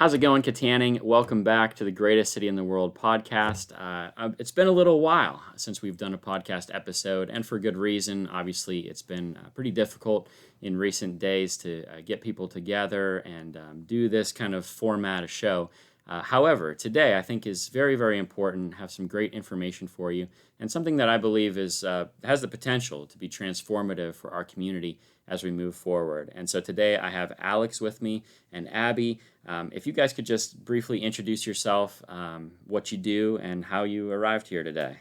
How's it going, Kittanning? Welcome back to the Greatest City in the World podcast. It's been a little while since we've done a podcast episode, and for good reason. Obviously, it's been pretty difficult in recent days to get people together and do this kind of format of show. However, today I think is very, very important. Have some great information for you, and something that I believe is has the potential to be transformative for our community as we move forward. And so today I have Alex with me and Abby. If you guys could just briefly introduce yourself, what you do, and how you arrived here today.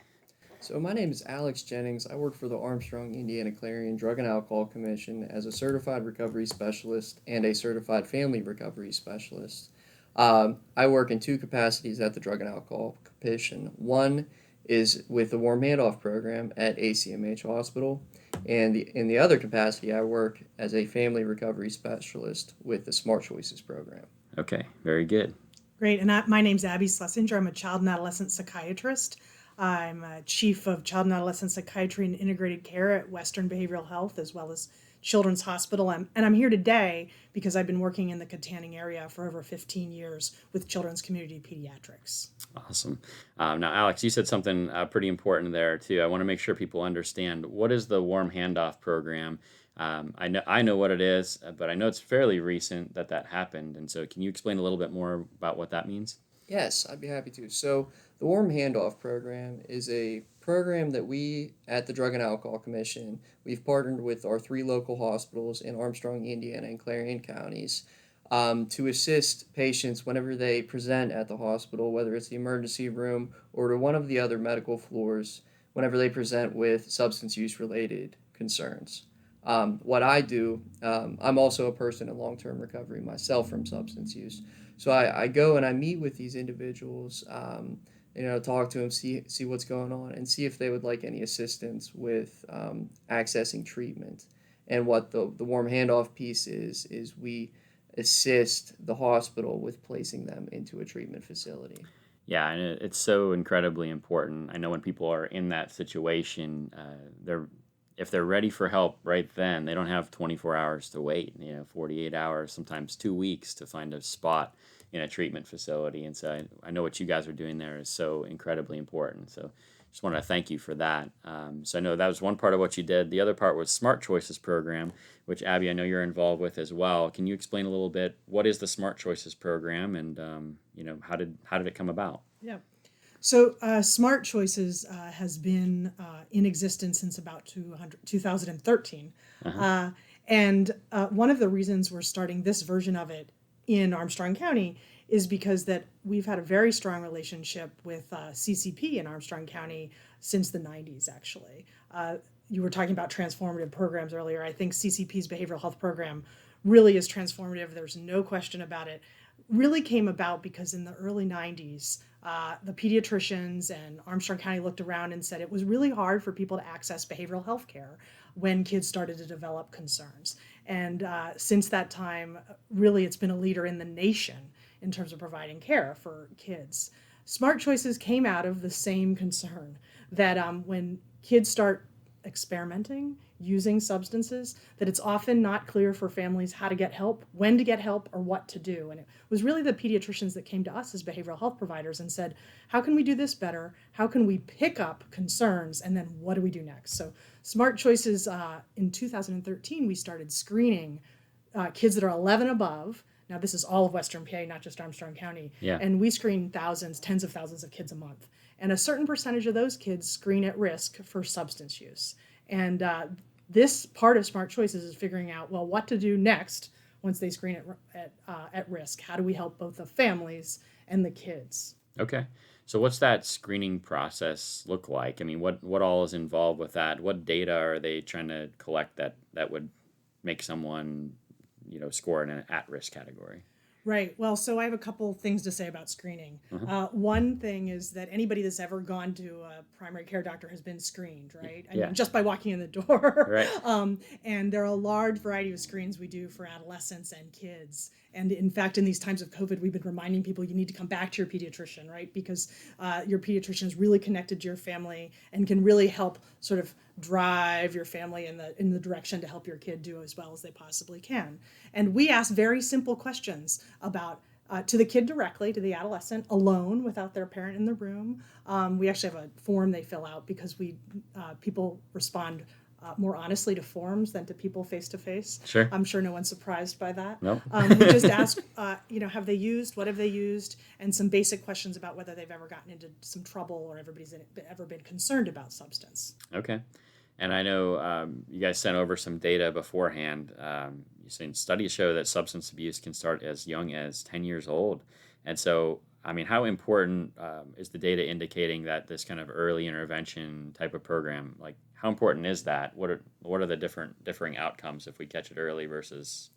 So my name is Alex Jennings. I work for the Armstrong Indiana Clarion Drug and Alcohol Commission as a certified recovery specialist and a certified family recovery specialist. I work in two capacities at the Drug and Alcohol Commission. One is with the Warm Handoff program at ACMH Hospital, and in the other capacity, I work as a family recovery specialist with the Smart Choices program. Okay, very good. Great, and my name's Abby Schlesinger. I'm a child and adolescent psychiatrist. I'm a chief of child and adolescent psychiatry and integrated care at Western Behavioral Health, as well as Children's Hospital. And I'm here today because I've been working in the Kittanning area for over 15 years with Children's Community Pediatrics. Awesome. Now, Alex, you said something pretty important there, too. I want to make sure people understand, what is the Warm Handoff program? I know what it is, but I know it's fairly recent that happened. And so can you explain a little bit more about what that means? Yes, I'd be happy to. So the Warm Handoff program is a program that we at the Drug and Alcohol Commission, we've partnered with our three local hospitals in Armstrong, Indiana, and Clarion counties to assist patients whenever they present at the hospital, whether it's the emergency room or to one of the other medical floors, whenever they present with substance use related concerns. What I do, I'm also a person in long-term recovery myself from substance use. So I go and I meet with these individuals, talk to them, see what's going on, and see if they would like any assistance with accessing treatment. And what the warm handoff piece is we assist the hospital with placing them into a treatment facility. Yeah, and it's so incredibly important. I know when people are in that situation, if they're ready for help right then, they don't have 24 hours to wait, 48 hours, sometimes 2 weeks to find a spot in a treatment facility. And so I know what you guys are doing there is so incredibly important. So just want to thank you for that. So I know that was one part of what you did. The other part was Smart Choices program, which Abby, I know you're involved with as well. Can you explain a little bit, what is the Smart Choices program, and how did it come about? Yeah. So Smart Choices has been in existence since about 2013. Uh-huh. And one of the reasons we're starting this version of it in Armstrong County is because that we've had a very strong relationship with CCP in Armstrong County since the 90s, actually. You were talking about transformative programs earlier. I think CCP's behavioral health program really is transformative. There's no question about it. Really came about because in the early 90s, the pediatricians and Armstrong County looked around and said it was really hard for people to access behavioral health care when kids started to develop concerns. And since that time, really, it's been a leader in the nation in terms of providing care for kids. Smart Choices came out of the same concern that when kids start experimenting, using substances, that it's often not clear for families how to get help, when to get help, or what to do. And it was really the pediatricians that came to us as behavioral health providers and said, how can we do this better? How can we pick up concerns? And then what do we do next? So Smart Choices, in 2013, we started screening kids that are 11 above. Now, this is all of Western PA, not just Armstrong County. Yeah. And we screen thousands, tens of thousands of kids a month. And a certain percentage of those kids screen at risk for substance use. And this part of Smart Choices is figuring out, well, what to do next once they screen at risk. How do we help both the families and the kids? Okay. So what's that screening process look like? I mean, what all is involved with that? What data are they trying to collect that would make someone, score in an at-risk category? Right. Well, so I have a couple things to say about screening. One thing is that anybody that's ever gone to a primary care doctor has been screened, right? I Yeah. mean, just by walking in the door. Right. And there are a large variety of screens we do for adolescents and kids. And in fact, in these times of COVID, we've been reminding people you need to come back to your pediatrician, right? Because your pediatrician is really connected to your family and can really help sort of drive your family in the direction to help your kid do as well as they possibly can. And we ask very simple questions about to the kid directly, to the adolescent, alone without their parent in the room. We actually have a form they fill out because people respond more honestly to forms than to people face to face. Sure. I'm sure no one's surprised by that. Nope. We just ask, have they used, what have they used, and some basic questions about whether they've ever gotten into some trouble or everybody's ever been concerned about substance. Okay. And I know you guys sent over some data beforehand. You're saying studies show that substance abuse can start as young as 10 years old. And so, I mean, how important is the data indicating that this kind of early intervention type of program, like how important is that? What are the differing outcomes if we catch it early versus...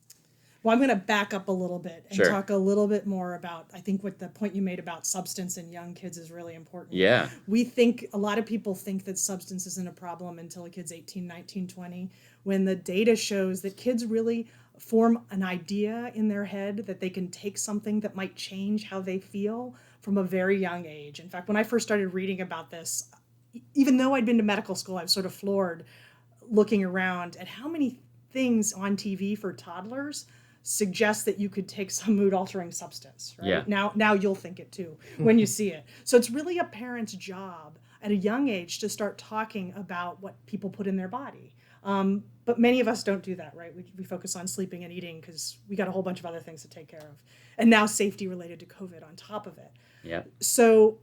Well, I'm going to back up a little bit and Sure. talk a little bit more about, I think what the point you made about substance in young kids is really important. Yeah. A lot of people think that substance isn't a problem until a kid's 18, 19, 20, when the data shows that kids really form an idea in their head that they can take something that might change how they feel from a very young age. In fact, when I first started reading about this, even though I'd been to medical school, I was sort of floored looking around at how many things on TV for toddlers suggest that you could take some mood-altering substance, right? Yeah. Now you'll think it too when you see it. So it's really a parent's job at a young age to start talking about what people put in their body. But many of us don't do that, right? We focus on sleeping and eating because we got a whole bunch of other things to take care of. And now safety related to COVID on top of it. Yeah. So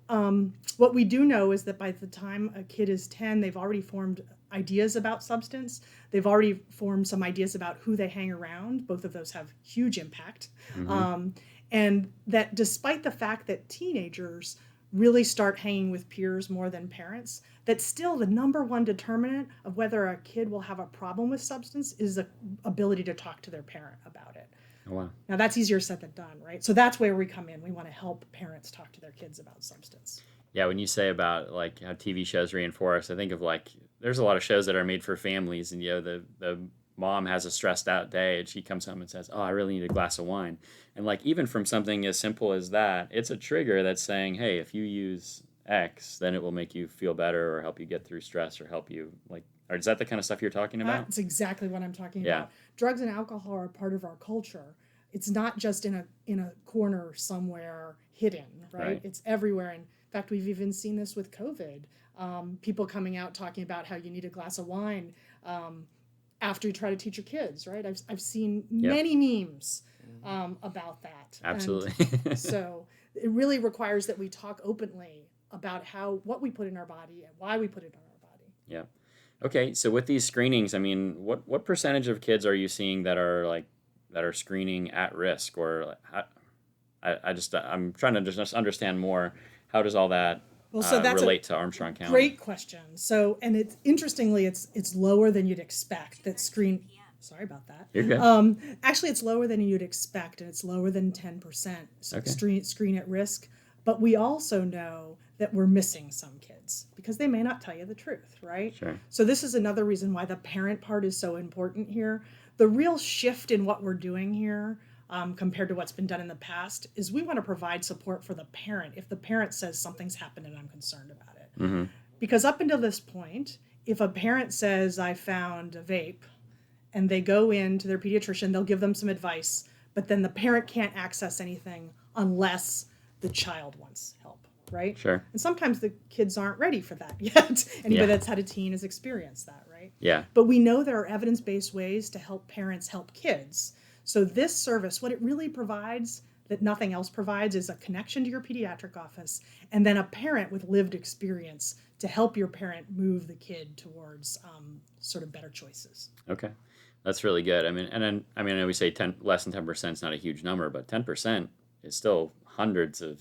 what we do know is that by the time a kid is 10, they've already formed ideas about substance. They've already formed some ideas about who they hang around. Both of those have huge impact. Mm-hmm. And that despite the fact that teenagers really start hanging with peers more than parents, that still the number one determinant of whether a kid will have a problem with substance is the ability to talk to their parent about it. Oh, wow. Now that's easier said than done, right? So that's where we come in. We want to help parents talk to their kids about substance. Yeah, when you say about like how TV shows reinforce, I think of like there's a lot of shows that are made for families, and the mom has a stressed out day and she comes home and says, "Oh, I really need a glass of wine." And like even from something as simple as that, it's a trigger that's saying, "Hey, if you use X, then it will make you feel better or help you get through stress or help you like." Or is that the kind of stuff you're talking about? That's exactly what I'm talking Yeah. about. Drugs and alcohol are part of our culture. It's not just in a corner somewhere hidden, right? It's everywhere. In fact, we've even seen this with COVID. People coming out talking about how you need a glass of wine after you try to teach your kids, right? I've seen many memes about that. Absolutely. And so it really requires that we talk openly about what we put in our body and why we put it in our body. Yeah. Okay, so with these screenings, I mean, what percentage of kids are you seeing that are screening at risk, or I'm trying to just understand more. How does all that relate to Armstrong County? Great question. So, and it's interestingly, it's lower than you'd expect that screen. Sorry about that. You're good. Actually, it's lower than you'd expect, and it's lower than 10%. So screen at risk. But we also know that we're missing some kids because they may not tell you the truth, right? Sure. So this is another reason why the parent part is so important here. The real shift in what we're doing here compared to what's been done in the past is we want to provide support for the parent if the parent says something's happened and I'm concerned about it. Mm-hmm. Because up until this point, if a parent says, I found a vape, and they go in to their pediatrician, they'll give them some advice, but then the parent can't access anything unless the child wants help, right? Sure. And sometimes the kids aren't ready for that yet. Anybody that's had a teen has experienced that, right? Yeah. But we know there are evidence-based ways to help parents help kids. So this service, what it really provides that nothing else provides, is a connection to your pediatric office and then a parent with lived experience to help your parent move the kid towards sort of better choices. Okay. That's really good. I mean, I know we say less than 10% is not a huge number, but 10% is still hundreds of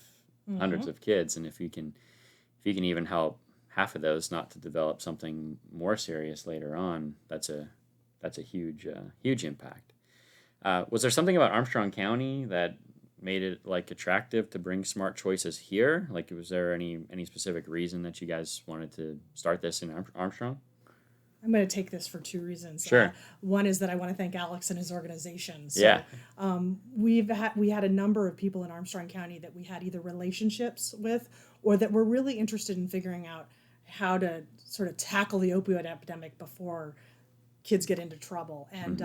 kids, and if you can even help half of those not to develop something more serious later on, that's a huge impact. Was there something about Armstrong County that made it like attractive to bring smart choices here? Like, was there any specific reason that you guys wanted to start this in Armstrong? I'm going to take this for two reasons. Sure. One is that I want to thank Alex and his organization. So, yeah. We had a number of people in Armstrong County that we had either relationships with or that were really interested in figuring out how to sort of tackle the opioid epidemic before kids get into trouble. And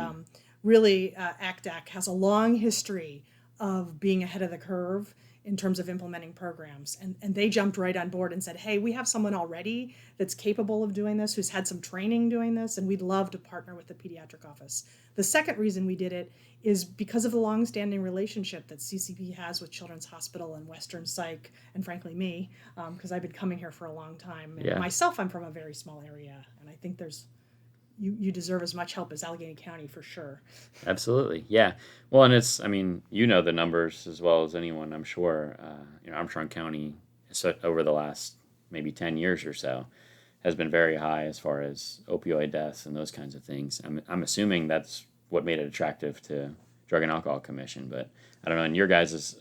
really, ACDAC has a long history of being ahead of the curve in terms of implementing programs. And they jumped right on board and said, hey, we have someone already that's capable of doing this, who's had some training doing this, and we'd love to partner with the pediatric office. The second reason we did it is because of the longstanding relationship that CCP has with Children's Hospital and Western Psych, and frankly me, because I've been coming here for a long time. And Yeah. myself, I'm from a very small area, and I think you deserve as much help as Allegheny County for sure. Absolutely. Yeah. Well, and it's, I mean, you know the numbers as well as anyone, I'm sure. Armstrong County, over the last maybe 10 years or so, has been very high as far as opioid deaths and those kinds of things. I'm assuming that's what made it attractive to Drug and Alcohol Commission. But I don't know, in your guys'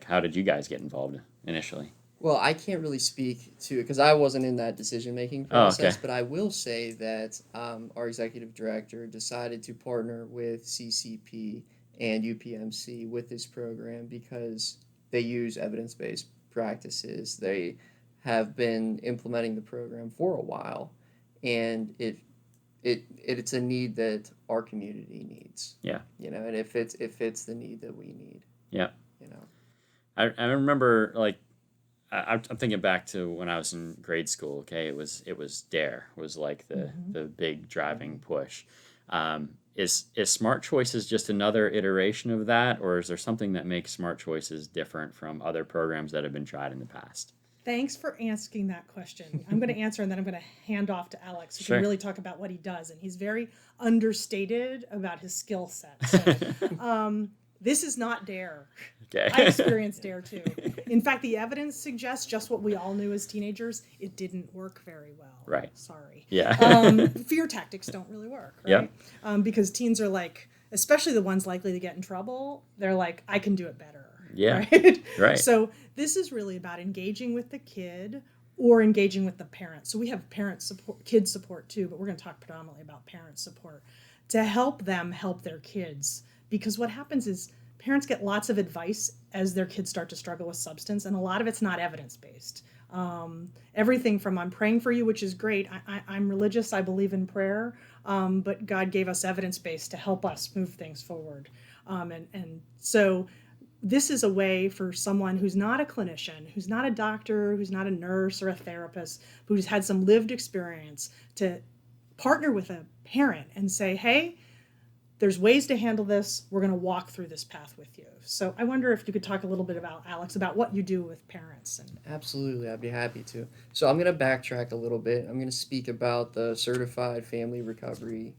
how did you guys get involved initially? Well, I can't really speak to it because I wasn't in that decision-making Oh, process, okay. but I will say that our executive director decided to partner with CCP and UPMC with this program because they use evidence-based practices. They have been implementing the program for a while, and it's a need that our community needs. Yeah. And it fits the need that we need. Yeah. You know. I remember, I'm thinking back to when I was in grade school. Okay, it was DARE was like the big driving push. Is Smart Choices just another iteration of that, or is there something that makes Smart Choices different from other programs that have been tried in the past? Thanks for asking that question. I'm going to answer, and then I'm going to hand off to Alex, who Sure. can really talk about what he does. And he's very understated about his skill set. So, this is not DARE. Okay. I experienced DARE too. In fact, the evidence suggests just what we all knew as teenagers. It didn't work very well. Right. Sorry. Yeah. Fear tactics don't really work, right? Yep. Because teens are like, especially the ones likely to get in trouble, they're like, I can do it better. Yeah. Right? Right. So this is really about engaging with the kid or engaging with the parent. So we have parent support, kid support too, but we're going to talk predominantly about parent support to help them help their kids. Because what happens is parents get lots of advice as their kids start to struggle with substance, and a lot of it's not evidence-based. Everything from I'm praying for you, which is great. I'm religious. I believe in prayer, but God gave us evidence-based to help us move things forward. And so this is a way for someone who's not a clinician, who's not a doctor, who's not a nurse or a therapist, who's had some lived experience to partner with a parent and say, hey, there's ways to handle this. We're going to walk through this path with you. So I wonder if you could talk a little bit about, Alex, about what you do with parents. Absolutely, I'd be happy to. So I'm going to backtrack a little bit. I'm going to speak about the Certified Family Recovery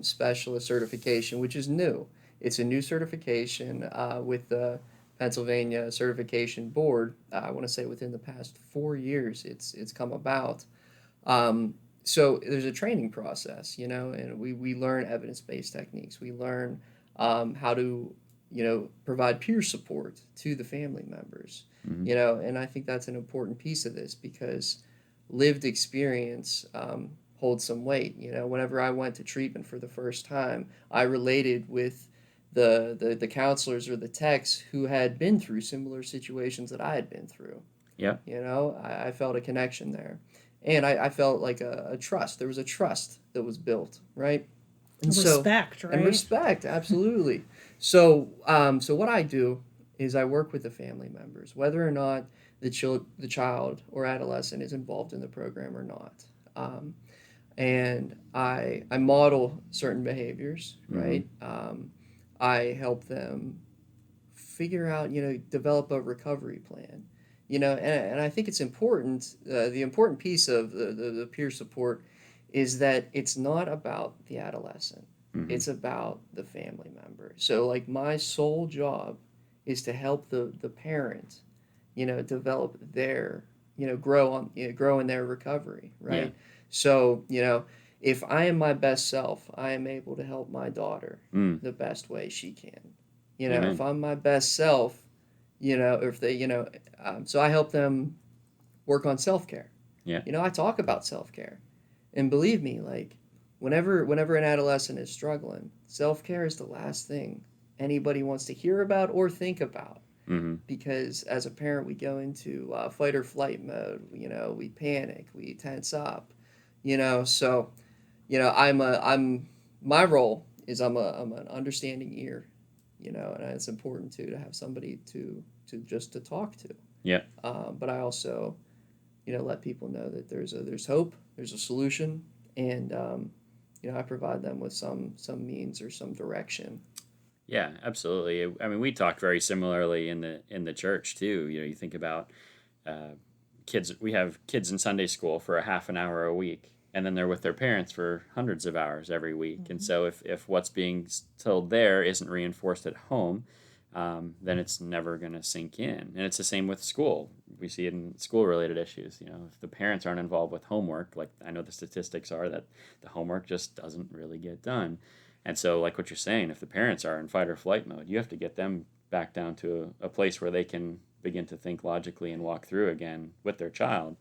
Specialist certification, which is new. It's a new certification with the Pennsylvania Certification Board. I want to say within the past 4 years it's come about. So there's a training process, and we learn evidence-based techniques. We learn how to, provide peer support to the family members, and I think that's an important piece of this because lived experience holds some weight. Whenever I went to treatment for the first time, I related with the counselors or the techs who had been through similar situations that I had been through. Yeah. I felt a connection there. And I felt like a trust. There was a trust that was built, right? And respect, right? And respect, absolutely. So what I do is I work with the family members, whether or not the child or adolescent is involved in the program or not. And I model certain behaviors, right? I help them figure out, develop a recovery plan. And I think it's important, the important piece of the peer support is that it's not about the adolescent. It's about the family member. So, like, my sole job is to help the parent, develop their, grow in their recovery, right? Yeah. So, if I am my best self, I am able to help my daughter the best way she can. Amen. If I'm my best self, if they, so I help them work on self-care. Yeah. I talk about self-care. And believe me, like, whenever an adolescent is struggling, self-care is the last thing anybody wants to hear about or think about. Because as a parent, we go into fight or flight mode. We panic, we tense up. So, my role is I'm an understanding ear and it's important too to have somebody to just to talk to. Yeah. But I also, let people know that there's hope, there's a solution, and I provide them with some means or some direction. Yeah, absolutely. I mean, we talk very similarly in the church too. You think about uh, kids. We have kids in Sunday school for a half an hour a week, and then they're with their parents for hundreds of hours every week. And so, if what's being told there isn't reinforced at home, then it's never going to sink in. And it's the same with school. We see it in school-related issues. If the parents aren't involved with homework, like I know the statistics are that the homework just doesn't really get done. And so, like what you're saying, if the parents are in fight or flight mode, you have to get them back down to a place where they can begin to think logically and walk through again with their child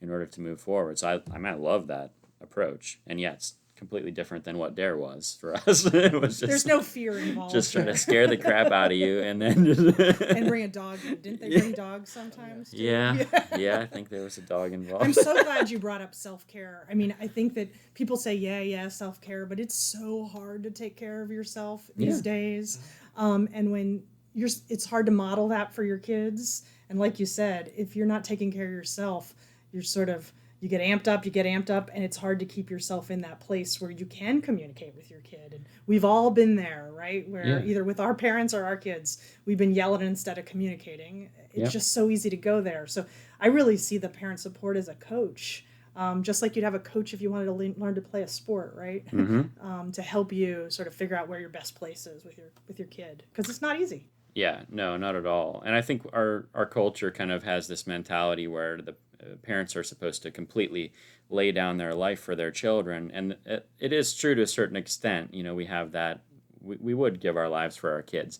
in order to move forward. So I love that approach. And yeah, it's completely different than what Dare was for us. It was just, There's no fear involved. just trying to scare the crap out of you and then just and bring a dog in. Didn't they bring dogs sometimes too? Yeah, I think there was a dog involved. I'm so glad you brought up self-care. I mean, I think that people say, yeah, self-care, but it's so hard to take care of yourself these days. And when it's hard to model that for your kids. And like you said, if you're not taking care of yourself, you get amped up, and it's hard to keep yourself in that place where you can communicate with your kid. And we've all been there, right? Where either with our parents or our kids, we've been yelling instead of communicating. It's just so easy to go there. So I really see the parent support as a coach, just like you'd have a coach if you wanted to learn to play a sport, right? To help you sort of figure out where your best place is with your kid, because it's not easy. Yeah, no, not at all. And I think our culture kind of has this mentality where the parents are supposed to completely lay down their life for their children. And it is true to a certain extent. We have that. We would give our lives for our kids.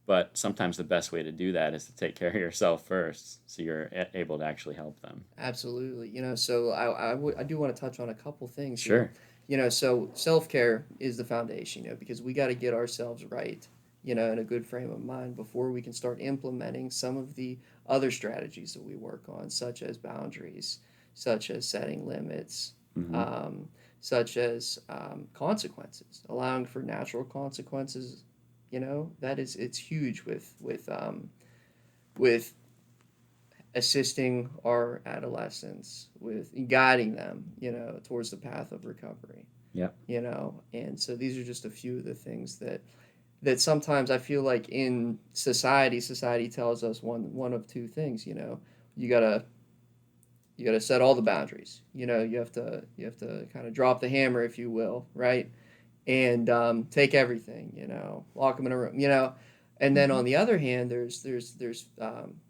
But sometimes the best way to do that is to take care of yourself first so you're able to actually help them. Absolutely. So I do want to touch on a couple things. Sure. So self-care is the foundation, because we got to get ourselves right, in a good frame of mind before we can start implementing some of the other strategies that we work on, such as boundaries, such as setting limits, such as consequences, allowing for natural consequences. It's huge with assisting our adolescents, with guiding them, towards the path of recovery. Yeah. And so these are just a few of the things that sometimes I feel like in society tells us one of two things. You gotta set all the boundaries. You have to kind of drop the hammer, if you will, right? And take everything. Lock them in a room. And then on the other hand, there's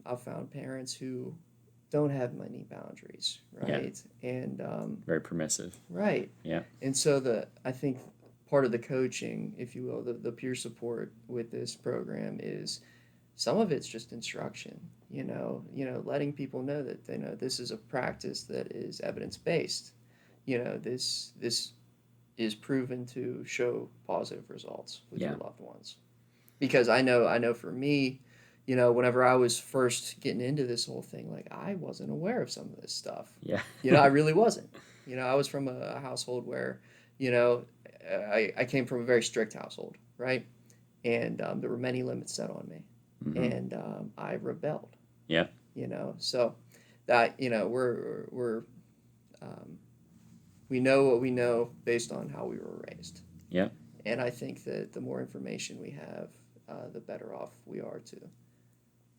I've found parents who don't have many boundaries, right? Yeah. And very permissive, right? Yeah. And so I think part of the coaching, if you will, the peer support with this program is some of it's just instruction. Letting people know that they know this is a practice that is evidence-based. This is proven to show positive results with your loved ones. Because I know for me, whenever I was first getting into this whole thing, like I wasn't aware of some of this stuff. Yeah. I really wasn't. I was from a household where, I came from a very strict household, right? And there were many limits set on me. And I rebelled. Yeah. So that, we know what we know based on how we were raised. Yeah. And I think that the more information we have, the better off we are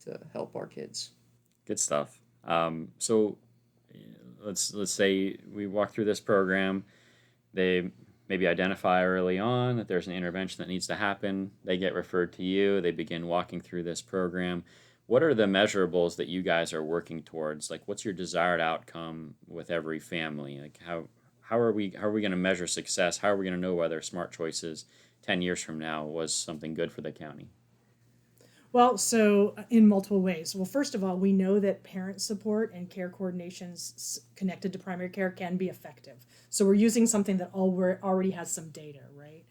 to help our kids. Good stuff. So let's say we walk through this program. They maybe identify early on that there's an intervention that needs to happen. They get referred to you. They begin walking through this program. What are the measurables that you guys are working towards? Like, what's your desired outcome with every family? Like, how are we going to measure success? How are we going to know whether Smart Choices 10 years from now was something good for the county? Well, so in multiple ways. Well, first of all, we know that parent support and care coordinations connected to primary care can be effective. So we're using something that already has some data, right?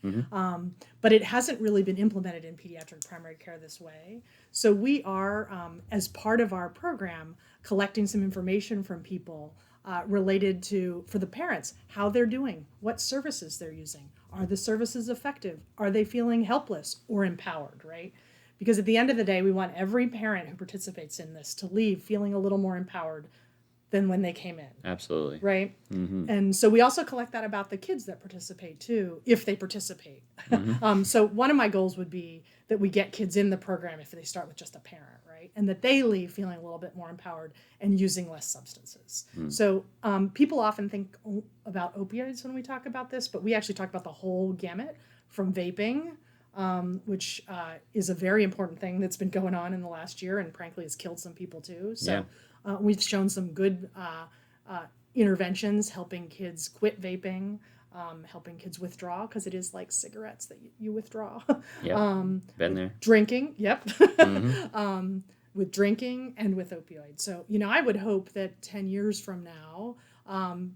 But it hasn't really been implemented in pediatric primary care this way. So we are, as part of our program, collecting some information from people related to, for the parents, how they're doing, what services they're using. Are the services effective? Are they feeling helpless or empowered, right? Because at the end of the day, we want every parent who participates in this to leave feeling a little more empowered than when they came in. Absolutely. Right? Mm-hmm. And so we also collect that about the kids that participate too, if they participate. Mm-hmm. So one of my goals would be that we get kids in the program if they start with just a parent, right? And that they leave feeling a little bit more empowered and using less substances. Mm. So people often think about opioids when we talk about this, but we actually talk about the whole gamut from vaping, which is a very important thing that's been going on in the last year and frankly has killed some people too. So we've shown some good interventions helping kids quit vaping, helping kids withdraw, because it is like cigarettes that you withdraw. Yeah, been there. Drinking, yep. Mm-hmm. With drinking and with opioids. So, I would hope that 10 years from now,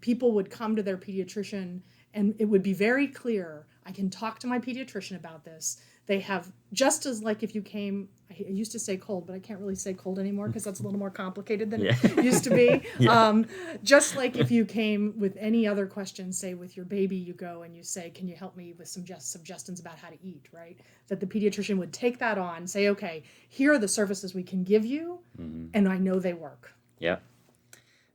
people would come to their pediatrician and it would be very clear, I can talk to my pediatrician about this. They have, just as like if you came, I used to say cold, but I can't really say cold anymore because that's a little more complicated than it used to be. Just like if you came with any other questions, say with your baby, you go and you say, can you help me with some suggestions about how to eat, right? That the pediatrician would take that on, say, okay, here are the services we can give you, and I know they work. Yeah.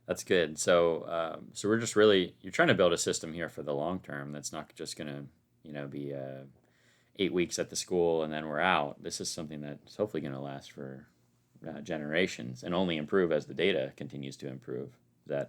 That's good. So, so we're just really, you're trying to build a system here for the long term. That's not just going to, be 8 weeks at the school and then we're out. This is something that's hopefully going to last for generations and only improve as the data continues to improve. Is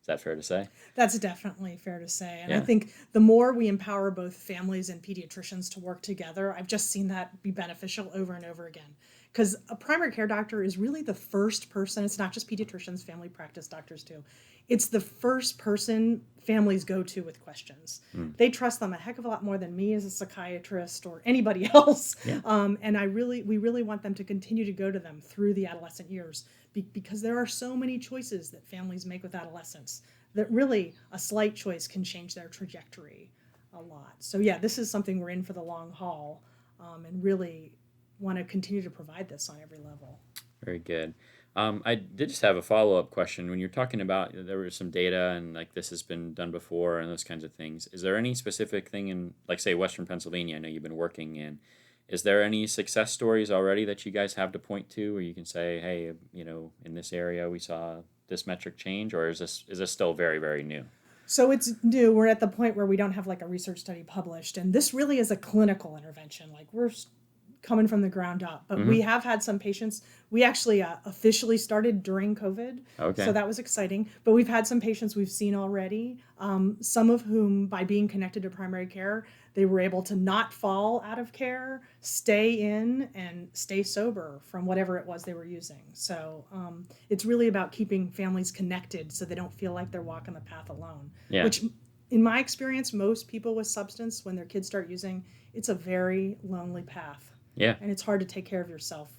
that fair to say? That's definitely fair to say. And I think the more we empower both families and pediatricians to work together, I've just seen that be beneficial over and over again. Because a primary care doctor is really the first person, it's not just pediatricians, family practice doctors too. It's the first person families go to with questions. They trust them a heck of a lot more than me as a psychiatrist or anybody else. Yeah. And we really want them to continue to go to them through the adolescent years because there are so many choices that families make with adolescents that really a slight choice can change their trajectory a lot. So this is something we're in for the long haul, and really want to continue to provide this on every level. Very good. I did just have a follow-up question. When you're talking about there was some data and like this has been done before and those kinds of things, is there any specific thing in, like, say, Western Pennsylvania, I know you've been working in, is there any success stories already that you guys have to point to where you can say, hey, in this area we saw this metric change, or is this still very, very new? So it's new. We're at the point where we don't have like a research study published, and this really is a clinical intervention. Like we're coming from the ground up, but we have had some patients. We actually officially started during COVID, so that was exciting. But we've had some patients we've seen already, some of whom, by being connected to primary care, they were able to not fall out of care, stay in, and stay sober from whatever it was they were using. So it's really about keeping families connected so they don't feel like they're walking the path alone, which in my experience, most people with substance, when their kids start using, it's a very lonely path. Yeah. And it's hard to take care of yourself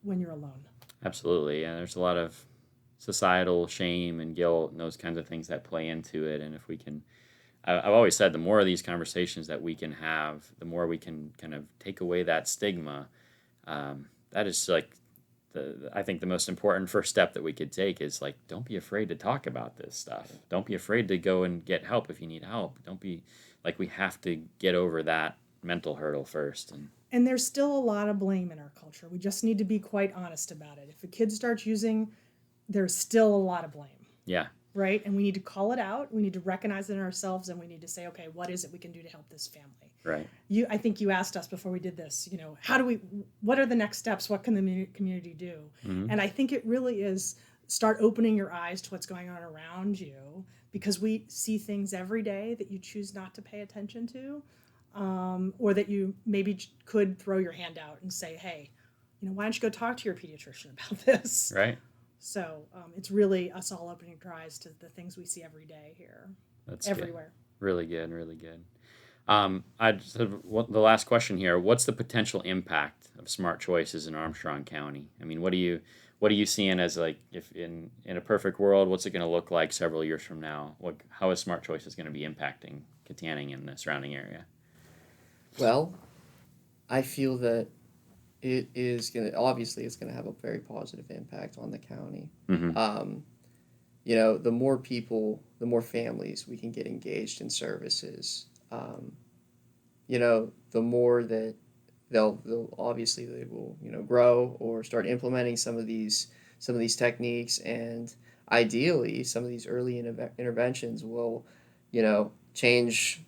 when you're alone. Absolutely. Yeah, there's a lot of societal shame and guilt and those kinds of things that play into it. And if we can, I've always said, the more of these conversations that we can have, the more we can kind of take away that stigma. That is like, I think the most important first step that we could take is like, don't be afraid to talk about this stuff. Don't be afraid to go and get help if you need help. Don't be like, we have to get over that mental hurdle first. And there's still a lot of blame in our culture. We just need to be quite honest about it. If a kid starts using, there's still a lot of blame. Yeah. Right? And we need to call it out. We need to recognize it in ourselves, and we need to say, okay, what is it we can do to help this family? Right. I think you asked us before we did this, what are the next steps? What can the community do? Mm-hmm. And I think it really is start opening your eyes to what's going on around you, because we see things every day that you choose not to pay attention to. Or that you maybe could throw your hand out and say, hey, why don't you go talk to your pediatrician about this? Right. So it's really us all opening our eyes to the things we see every day here. That's everywhere. Good. Really good, really good. I just have the last question here. What's the potential impact of smart choices in Armstrong County? I mean, what are you seeing as, like, if in a perfect world, what's it going to look like several years from now? How is smart choices going to be impacting Kittanning and the surrounding area? Well, I feel that it's going to have a very positive impact on the county. Mm-hmm. the more people, the more families we can get engaged in services, the more that they'll obviously they will grow or start implementing some of these techniques, and ideally some of these early interventions will change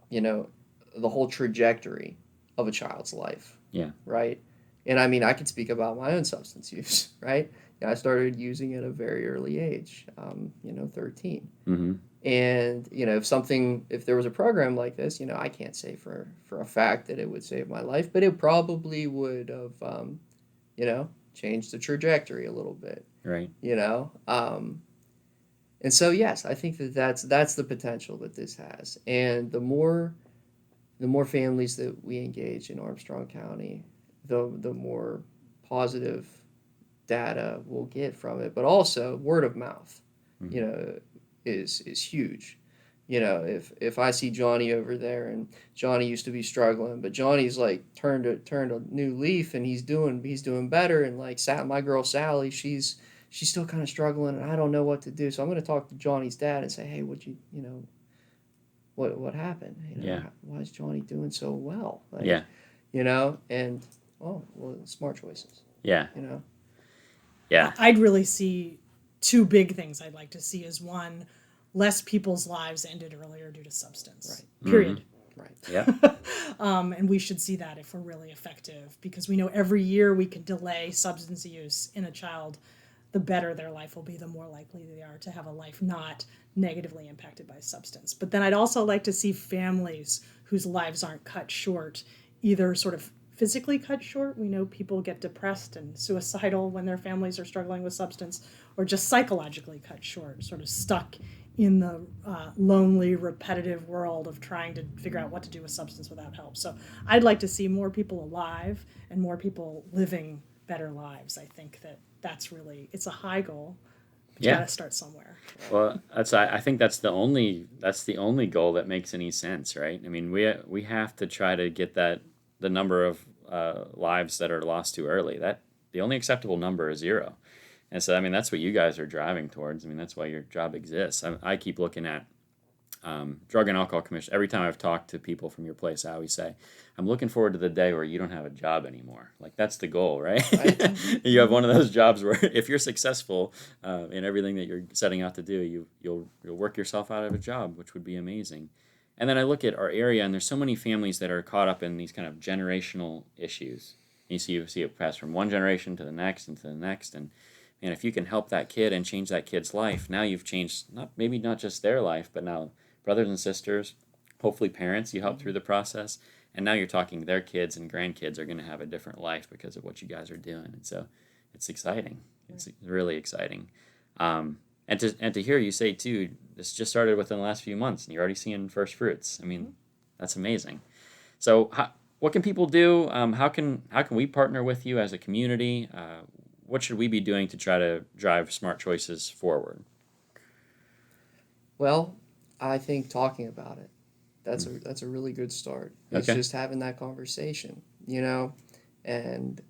the whole trajectory of a child's life. Yeah. Right. And I mean, I can speak about my own substance use. Right. I started using at a very early age, 13. Mm-hmm. And if there was a program like this, I can't say for a fact that it would save my life, but it probably would have changed the trajectory a little bit. Right. And so yes, I think that's the potential that this has. And the more families that we engage in Armstrong County, the more positive data we'll get from it. But also word of mouth, Mm-hmm. Is huge. If I see Johnny over there, and Johnny used to be struggling, but Johnny's like turned a new leaf, and he's doing better. And like my girl Sally, she's still kind of struggling, and I don't know what to do. So I'm going to talk to Johnny's dad and say, hey, what happened? Why is Johnny doing so well? Like, Yeah. And smart choices. Yeah. You know. Yeah. I'd really see two big things I'd like to see is one, less people's lives ended earlier due to substance. Right. Period. Mm-hmm. Right. Yeah. And we should see that if we're really effective, because we know every year we can delay substance use in a child, the better their life will be, the more likely they are to have a life not negatively impacted by substance. But then I'd also like to see families whose lives aren't cut short, either sort of physically cut short. We know people get depressed and suicidal when their families are struggling with substance, or just psychologically cut short, sort of stuck in the lonely, repetitive world of trying to figure out what to do with substance without help. So I'd like to see more people alive and more people living better lives. I think that's really, it's a high goal. But you got to start somewhere. Well, I think that's the only goal that makes any sense, right? I mean, we have to try to get the number of lives that are lost too early. That the only acceptable number is 0. And so, I mean, that's what you guys are driving towards. I mean, that's why your job exists. I keep looking at Drug and Alcohol Commission. Every time I've talked to people from your place, I always say, I'm looking forward to the day where you don't have a job anymore. Like, that's the goal, right? You have one of those jobs where if you're successful in everything that you're setting out to do, you'll work yourself out of a job, which would be amazing. And then I look at our area, and there's so many families that are caught up in these kind of generational issues. You see it pass from one generation to the next and to the next, and if you can help that kid and change that kid's life, now you've changed not just their life, but now brothers and sisters, hopefully parents you help through the process, and now you're talking their kids and grandkids are going to have a different life because of what you guys are doing. And so it's exciting. It's really exciting. And to hear you say too, this just started within the last few months, and you're already seeing first fruits. I mean, that's amazing. So, what can people do? How can we partner with you as a community? What should we be doing to try to drive smart choices forward? Well, I think talking about it, that's a really good start. It's just having that conversation, and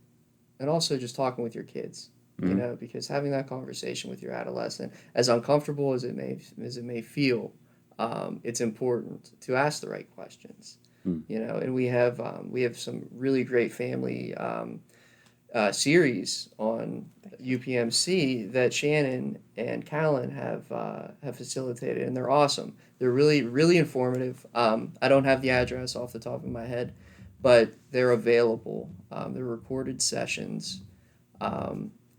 also just talking with your kids. Because having that conversation with your adolescent, as uncomfortable as it may feel, it's important to ask the right questions. And we have some really great family series on UPMC that Shannon and Callan have facilitated, and they're awesome. They're really, really informative. I don't have the address off the top of my head, but they're available. They're recorded sessions.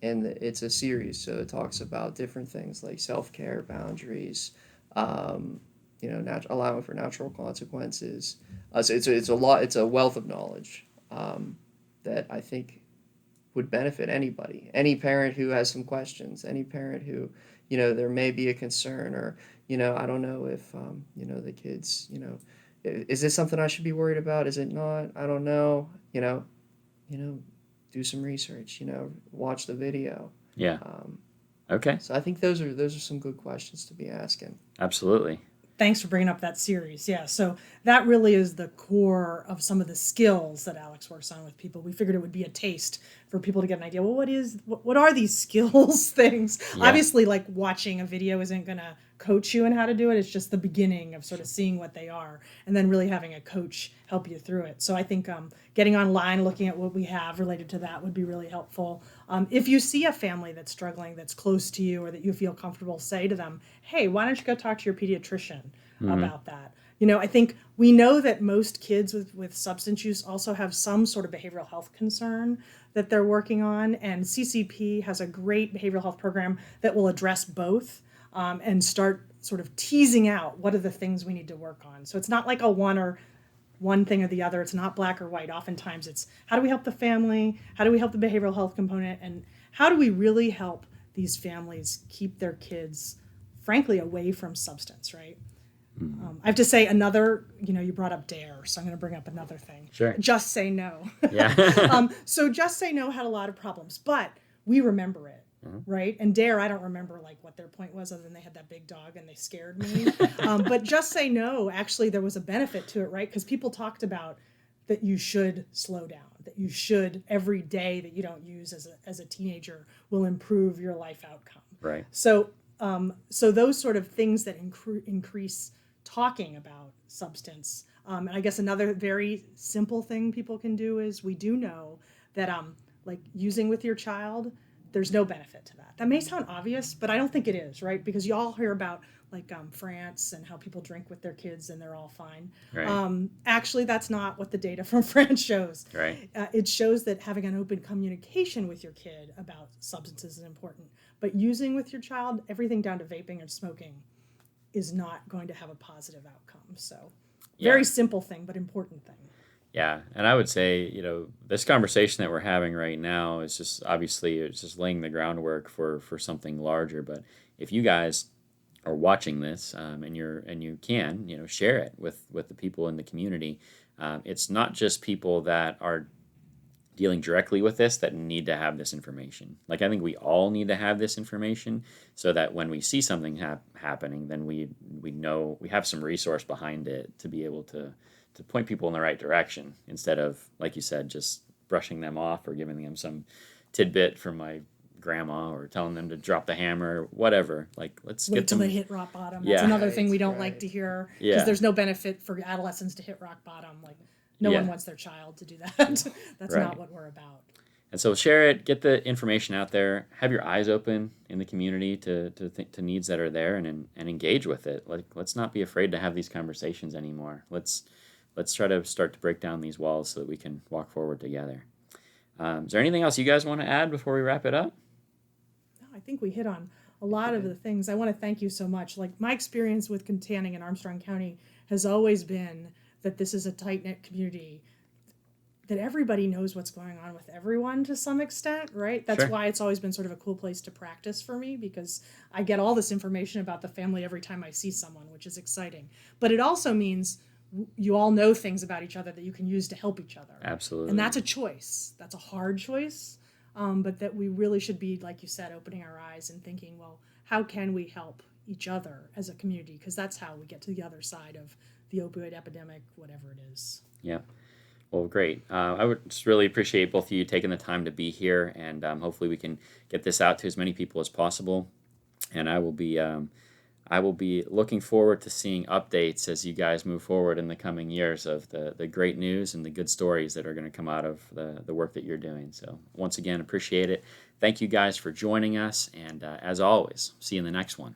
And it's a series, so it talks about different things like self-care, boundaries, allowing for natural consequences. So it's a lot. It's a wealth of knowledge that I think would benefit anybody, any parent who has some questions, any parent who, there may be a concern, or I don't know if the kids, is this something I should be worried about? Is it not? I don't know. Do some research, watch the video. Yeah. Okay. So I think those are some good questions to be asking. Absolutely. Thanks for bringing up that series. Yeah, so that really is the core of some of the skills that Alex works on with people. We figured it would be a taste for people to get an idea. Well, what are these skills things? Yeah. Obviously, like watching a video isn't going to coach you in how to do it. It's just the beginning of sort of seeing what they are, and then really having a coach help you through it. So I think getting online, looking at what we have related to that would be really helpful. If you see a family that's struggling, that's close to you, or that you feel comfortable, say to them, hey, why don't you go talk to your pediatrician about that? I think we know that most kids with substance use also have some sort of behavioral health concern that they're working on, and CCP has a great behavioral health program that will address both and start sort of teasing out what are the things we need to work on. So it's not like a one thing or the other. It's not black or white. Oftentimes it's how do we help the family? How do we help the behavioral health component? And how do we really help these families keep their kids, frankly, away from substance, right? I have to say another, you brought up DARE, so I'm going to bring up another thing. Sure. Just Say No. Yeah. So Just Say No had a lot of problems, but we remember it, right? And DARE, I don't remember like what their point was, other than they had that big dog and they scared me. But Just Say No, actually, there was a benefit to it, right? Because people talked about that you should slow down, that you should, every day that you don't use as a teenager will improve your life outcome. Right. So those sort of things that increase talking about substance. And I guess another very simple thing people can do is, we do know that like using with your child, there's no benefit to that. That may sound obvious, but I don't think it is, right? Because you all hear about like France and how people drink with their kids and they're all fine. Right. Actually, that's not what the data from France shows. Right. It shows that having an open communication with your kid about substances is important. But using with your child, everything down to vaping and smoking, is not going to have a positive outcome. So very simple thing, but important thing. Yeah. And I would say, this conversation that we're having right now is just, obviously, it's just laying the groundwork for something larger. But if you guys are watching this and you can, share it with the people in the community, it's not just people that are dealing directly with this that need to have this information. Like, I think we all need to have this information so that when we see something happening, then we know we have some resource behind it to be able to point people in the right direction, instead of, like you said, just brushing them off or giving them some tidbit from my grandma or telling them to drop the hammer or whatever. Like, let's wait get till them. they hit rock bottom. That's another thing we don't like to hear, because there's no benefit for adolescents to hit rock bottom. Like, no one wants their child to do that. That's not what we're about. And so share it, get the information out there, have your eyes open in the community to needs that are there, and engage with it. Like, let's not be afraid to have these conversations anymore. Let's try to start to break down these walls so that we can walk forward together. Is there anything else you guys want to add before we wrap it up? No, I think we hit on a lot of the things. I want to thank you so much. Like, my experience with Kittanning in Armstrong County has always been that this is a tight-knit community, that everybody knows what's going on with everyone to some extent, right? That's why it's always been sort of a cool place to practice for me, because I get all this information about the family every time I see someone, which is exciting. But it also means you all know things about each other that you can use to help each other. Absolutely. And that's a choice. That's a hard choice. But that we really should be, like you said, opening our eyes and thinking, well, how can we help each other as a community? Because that's how we get to the other side of the opioid epidemic, whatever it is. Yeah. Well, great. I would just really appreciate both of you taking the time to be here, and hopefully we can get this out to as many people as possible. And I will be looking forward to seeing updates as you guys move forward in the coming years of the great news and the good stories that are going to come out of the work that you're doing. So once again, appreciate it. Thank you guys for joining us, and as always, see you in the next one.